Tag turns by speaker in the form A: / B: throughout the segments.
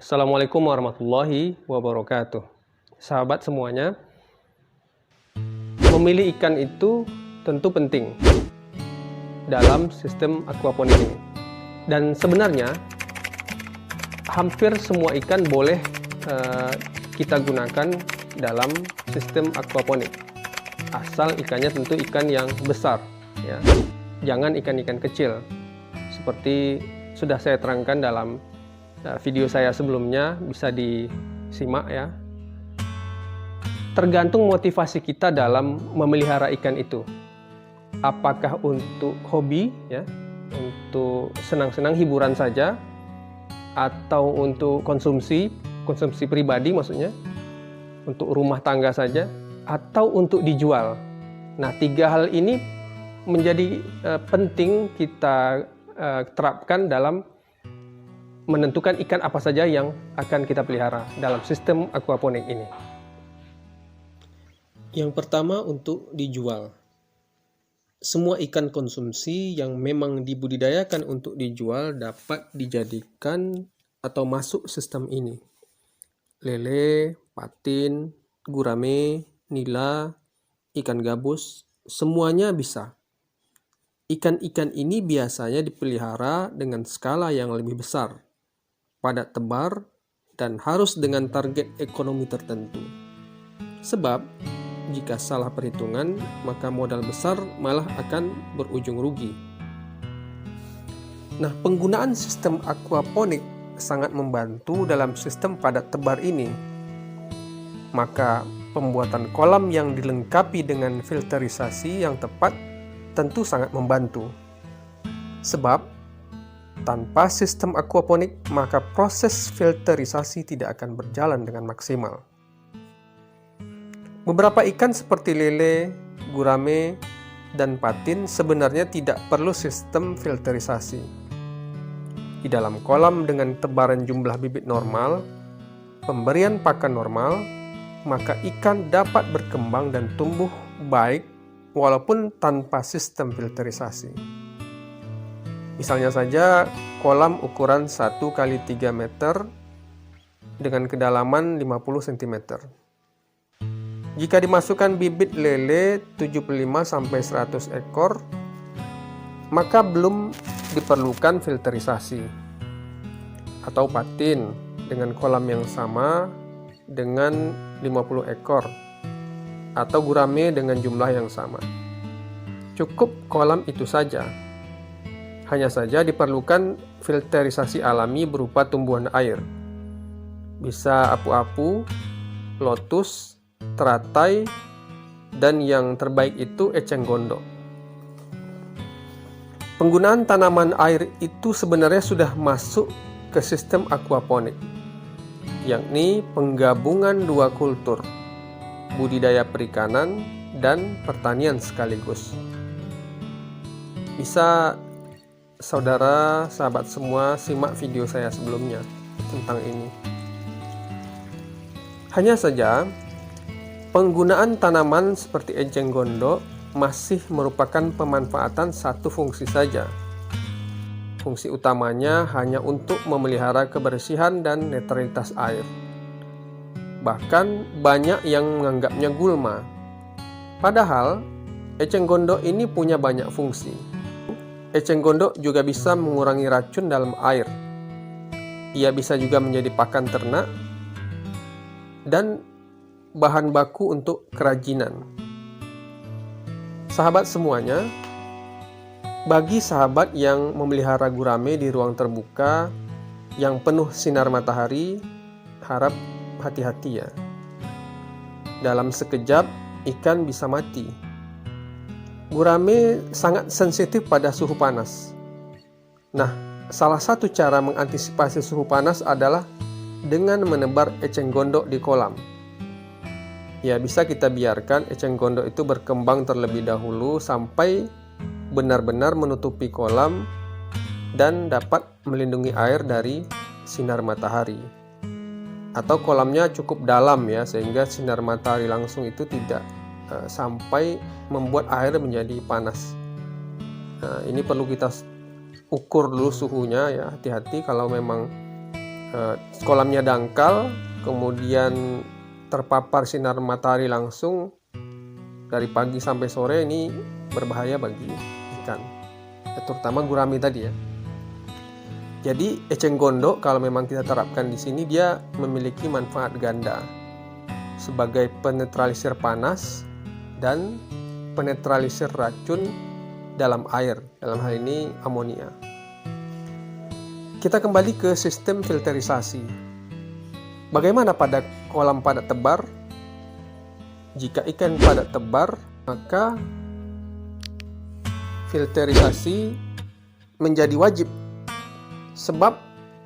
A: Assalamualaikum warahmatullahi wabarakatuh. Sahabat semuanya, memilih ikan itu tentu penting dalam sistem aquaponik ini. Dan sebenarnya hampir semua ikan boleh kita gunakan dalam sistem aquaponik, asal ikannya tentu ikan yang besar, ya. Jangan ikan-ikan kecil seperti sudah saya terangkan dalam video saya sebelumnya, bisa disimak ya. Tergantung motivasi kita dalam memelihara ikan itu. Apakah untuk hobi ya, untuk senang-senang hiburan saja, atau untuk konsumsi pribadi maksudnya, untuk rumah tangga saja, atau untuk dijual. Nah, tiga hal ini menjadi penting kita terapkan dalam menentukan ikan apa saja yang akan kita pelihara dalam sistem aquaponik ini. Yang pertama, untuk dijual. Semua ikan konsumsi yang memang dibudidayakan untuk dijual dapat dijadikan atau masuk sistem ini. Lele, patin, gurame, nila, ikan gabus, semuanya bisa. Ikan-ikan ini biasanya dipelihara dengan skala yang lebih besar, padat tebar, dan harus dengan target ekonomi tertentu. Sebab, jika salah perhitungan, maka modal besar malah akan berujung rugi. Nah, penggunaan sistem aquaponik sangat membantu dalam sistem padat tebar ini. Maka, pembuatan kolam yang dilengkapi dengan filterisasi yang tepat tentu sangat membantu. Sebab, tanpa sistem aquaponik, maka proses filterisasi tidak akan berjalan dengan maksimal. Beberapa ikan seperti lele, gurame, dan patin sebenarnya tidak perlu sistem filterisasi. Di dalam kolam dengan tebaran jumlah bibit normal, pemberian pakan normal, maka ikan dapat berkembang dan tumbuh baik walaupun tanpa sistem filterisasi. Misalnya saja kolam ukuran 1 x 3 meter dengan kedalaman 50 cm. Jika dimasukkan bibit lele 75-100 ekor, maka belum diperlukan filterisasi. Atau patin dengan kolam yang sama dengan 50 ekor. Atau gurame dengan jumlah yang sama. Cukup kolam itu saja. Hanya saja diperlukan filterisasi alami berupa tumbuhan air. Bisa apu-apu, lotus, teratai, dan yang terbaik itu eceng gondok. Penggunaan tanaman air itu sebenarnya sudah masuk ke sistem aquaponik, yakni penggabungan dua kultur, budidaya perikanan dan pertanian sekaligus. Bisa saudara, sahabat semua simak video saya sebelumnya tentang ini. Hanya saja, penggunaan tanaman seperti eceng gondok masih merupakan pemanfaatan satu fungsi saja. Fungsi utamanya hanya untuk memelihara kebersihan dan netralitas air. Bahkan banyak yang menganggapnya gulma. Padahal, eceng gondok ini punya banyak fungsi. Eceng gondok juga bisa mengurangi racun dalam air. Ia bisa juga menjadi pakan ternak dan bahan baku untuk kerajinan. Sahabat semuanya, bagi sahabat yang memelihara gurame di ruang terbuka yang penuh sinar matahari, harap hati-hati ya. Dalam sekejap, ikan bisa mati. Gurame sangat sensitif pada suhu panas. Nah, salah satu cara mengantisipasi suhu panas adalah dengan menebar eceng gondok di kolam. Ya, bisa kita biarkan eceng gondok itu berkembang terlebih dahulu sampai benar-benar menutupi kolam dan dapat melindungi air dari sinar matahari. Atau kolamnya cukup dalam ya, sehingga sinar matahari langsung itu tidak sampai membuat air menjadi panas. Nah, ini perlu kita ukur dulu suhunya ya, hati-hati kalau memang kolamnya dangkal, kemudian terpapar sinar matahari langsung dari pagi sampai sore, ini berbahaya bagi ikan, terutama gurami tadi ya. Jadi eceng gondok kalau memang kita terapkan di sini, dia memiliki manfaat ganda sebagai penetralisir panas dan penetralisir racun dalam air, dalam hal ini amonia. Kita kembali ke sistem filterisasi. Bagaimana pada kolam padat tebar? Jika ikan padat tebar, maka filterisasi menjadi wajib. Sebab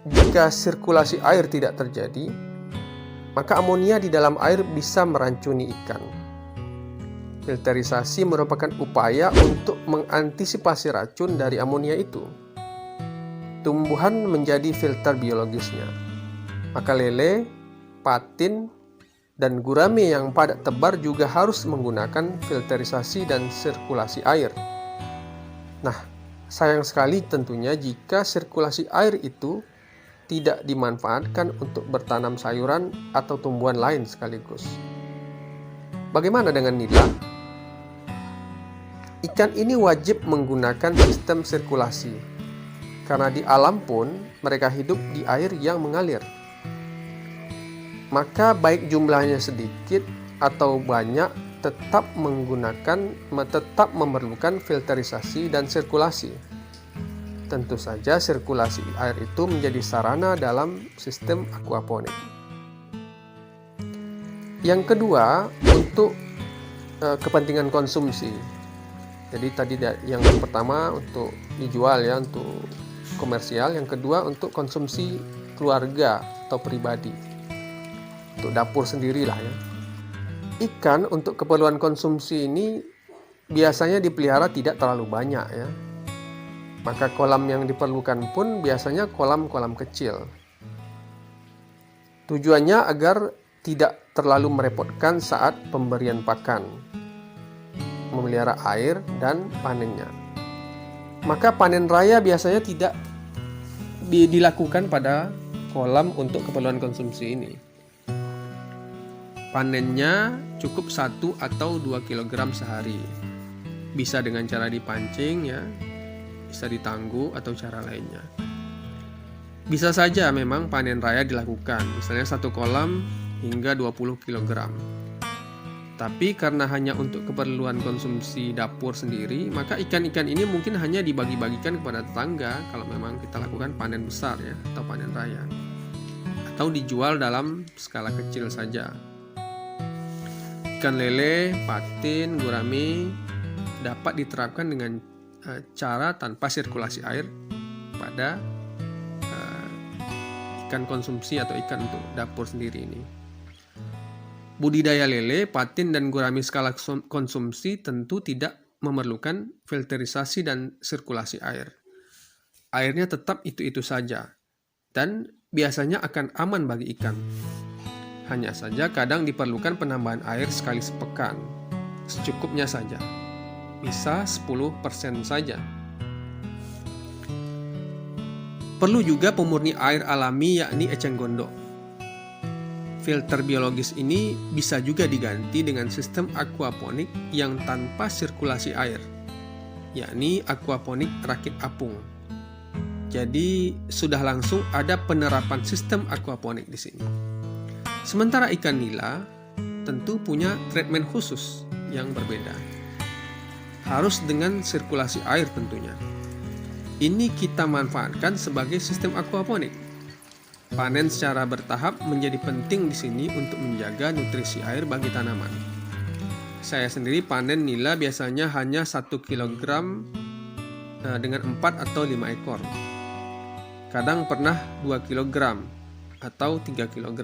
A: jika sirkulasi air tidak terjadi, maka amonia di dalam air bisa meracuni ikan. Filterisasi merupakan upaya untuk mengantisipasi racun dari amonia itu. Tumbuhan menjadi filter biologisnya. Maka lele, patin, dan gurame yang padat tebar juga harus menggunakan filterisasi dan sirkulasi air. Nah, sayang sekali tentunya jika sirkulasi air itu tidak dimanfaatkan untuk bertanam sayuran atau tumbuhan lain sekaligus. Bagaimana dengan nila? Ikan ini wajib menggunakan sistem sirkulasi, karena di alam pun mereka hidup di air yang mengalir. Maka baik jumlahnya sedikit atau banyak, tetap memerlukan filterisasi dan sirkulasi. Tentu saja sirkulasi air itu menjadi sarana dalam sistem aquaponik. Yang kedua, untuk kepentingan konsumsi. Jadi tadi yang pertama untuk dijual ya, untuk komersial. Yang kedua untuk konsumsi keluarga atau pribadi, untuk dapur sendirilah ya. Ikan untuk keperluan konsumsi ini biasanya dipelihara tidak terlalu banyak ya. Maka kolam yang diperlukan pun biasanya kolam-kolam kecil. Tujuannya agar tidak terlalu merepotkan saat pemberian pakan, memelihara air, dan panennya. Maka panen raya biasanya tidak dilakukan pada kolam untuk keperluan konsumsi ini. Panennya cukup 1 atau 2 kg sehari. Bisa dengan cara dipancing ya, bisa ditangguh atau cara lainnya. Bisa saja memang panen raya dilakukan, misalnya 1 kolam hingga 20 kg. Tapi karena hanya untuk keperluan konsumsi dapur sendiri, maka ikan-ikan ini mungkin hanya dibagi-bagikan kepada tetangga kalau memang kita lakukan panen besar ya, atau panen raya. Atau dijual dalam skala kecil saja. Ikan lele, patin, gurame dapat diterapkan dengan cara tanpa sirkulasi air pada ikan konsumsi atau ikan untuk dapur sendiri ini. Budidaya lele, patin, dan gurame skala konsumsi tentu tidak memerlukan filterisasi dan sirkulasi air. Airnya tetap itu-itu saja dan biasanya akan aman bagi ikan. Hanya saja kadang diperlukan penambahan air sekali sepekan, secukupnya saja. Bisa 10% saja. Perlu juga pemurni air alami yakni eceng gondok. Filter biologis ini bisa juga diganti dengan sistem aquaponik yang tanpa sirkulasi air, yakni aquaponik rakit apung. Jadi sudah langsung ada penerapan sistem aquaponik di sini. Sementara ikan nila tentu punya treatment khusus yang berbeda. Harus dengan sirkulasi air tentunya. Ini kita manfaatkan sebagai sistem aquaponik. Panen secara bertahap menjadi penting di sini untuk menjaga nutrisi air bagi tanaman. Saya sendiri panen nila biasanya hanya 1 kg dengan 4 atau 5 ekor. Kadang pernah 2 kg atau 3 kg.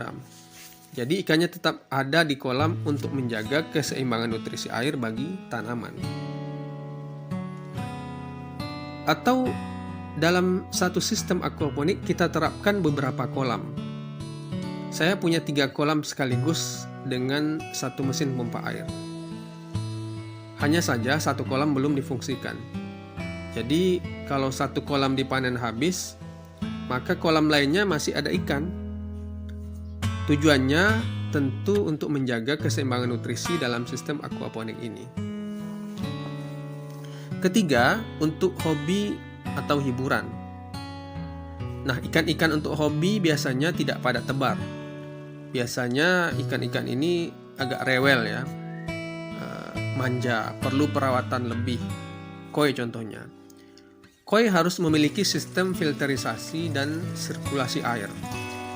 A: Jadi ikannya tetap ada di kolam untuk menjaga keseimbangan nutrisi air bagi tanaman. Atau dalam satu sistem aquaponik kita terapkan beberapa kolam. Saya punya 3 kolam sekaligus dengan 1 mesin pompa air. Hanya saja 1 kolam belum difungsikan. Jadi kalau 1 kolam dipanen habis, maka kolam lainnya masih ada ikan. Tujuannya tentu untuk menjaga keseimbangan nutrisi dalam sistem aquaponik ini. Ketiga, untuk hobi atau hiburan. Nah, ikan-ikan untuk hobi biasanya tidak pada tebar. Biasanya ikan-ikan ini agak rewel ya, manja, perlu perawatan lebih. Koi contohnya. Koi harus memiliki sistem filterisasi dan sirkulasi air.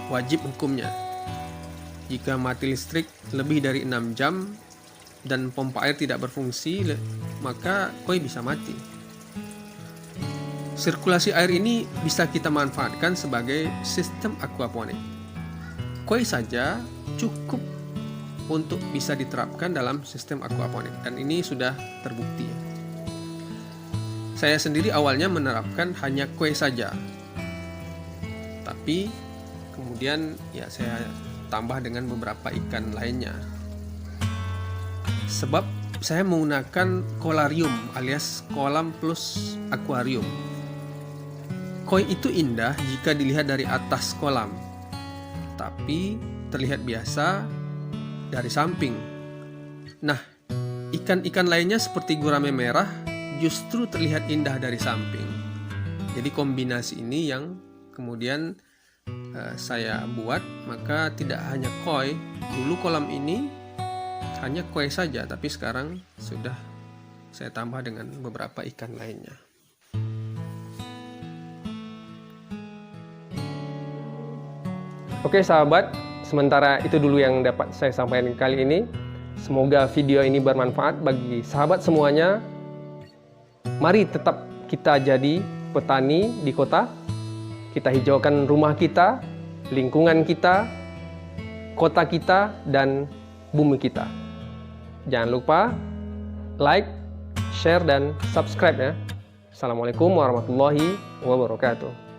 A: Wajib hukumnya. Jika mati listrik lebih dari 6 jam dan pompa air tidak berfungsi, maka koi bisa mati. Sirkulasi air ini bisa kita manfaatkan sebagai sistem aquaponik. Koi saja cukup untuk bisa diterapkan dalam sistem aquaponik, dan ini sudah terbukti. Saya sendiri awalnya menerapkan hanya koi saja, tapi kemudian ya saya tambah dengan beberapa ikan lainnya. Sebab saya menggunakan kolarium alias kolam plus akuarium. Koi itu indah jika dilihat dari atas kolam, tapi terlihat biasa dari samping. Nah, ikan-ikan lainnya seperti gurame merah justru terlihat indah dari samping. Jadi kombinasi ini yang kemudian saya buat, maka tidak hanya koi. Dulu kolam ini hanya koi saja, tapi sekarang sudah saya tambah dengan beberapa ikan lainnya. Oke sahabat, sementara itu dulu yang dapat saya sampaikan kali ini. Semoga video ini bermanfaat bagi sahabat semuanya. Mari tetap kita jadi petani di kota. Kita hijaukan rumah kita, lingkungan kita, kota kita, dan bumi kita. Jangan lupa like, share, dan subscribe ya. Assalamualaikum warahmatullahi wabarakatuh.